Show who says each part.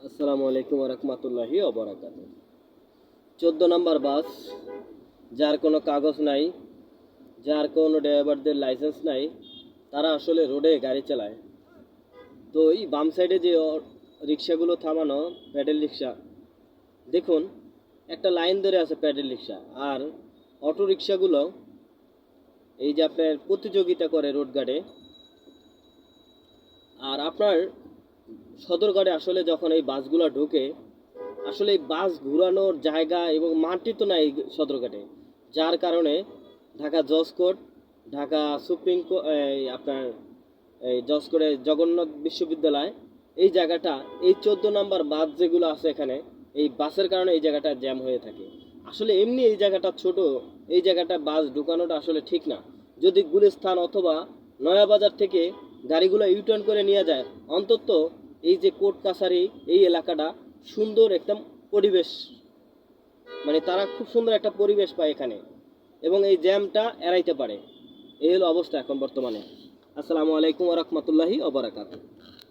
Speaker 1: আসসালামু আলাইকুম রহমতুল্লাহি ওবরাকাতুহ। 14 নম্বর বাস, যার কোনো কাগজ নাই, যার কোনো ড্রাইভারদের লাইসেন্স নাই, তারা আসলে রোডে গাড়ি চালায়। তো এই বাম সাইডে যে রিক্সাগুলো থামানো, প্যাডেল রিক্সা, দেখুন একটা লাইন ধরে আছে প্যাডেল রিক্সা। আর অটো রিক্সাগুলো এই যে আপনার প্রতিযোগিতা করে রোড গার্ডে। আর আপনার সদরঘাটে আসলে যখন এই বাসগুলো ঢোকে, আসলে এই বাস ঘোরানোর জায়গা এবং মাটি তো নাই সদরঘাটে, যার কারণে ঢাকা জজ কোর্ট, ঢাকা সুপ্রিম কোর্ট, আপনার এই জজ কোর্টে জগন্নাথ বিশ্ববিদ্যালয়, এই জায়গাটা, এই 14 নম্বর বাস যেগুলো আছে এখানে, এই বাসের কারণে এই জায়গাটা জ্যাম হয়ে থাকে। আসলে এমনি এই জায়গাটা ছোট, এই জায়গাটা বাস ঢুকানোটা আসলে ঠিক না। যদি গুলিস্তান অথবা নয়াবাজার থেকে গাড়িগুলো ইউটার্ন করে নিয়ে যায়, অন্তত এই যে কোর্ট কাছারি, এই এলাকাটা সুন্দর একটা পরিবেশ, মানে তারা খুব সুন্দর একটা পরিবেশ পায় এখানে, এবং এই জ্যামটা এড়াইতে পারে। এই হলো অবস্থা এখন বর্তমানে। আসসালামু আলাইকুম রহমতুল্লাহি ওবরাকাতুহ।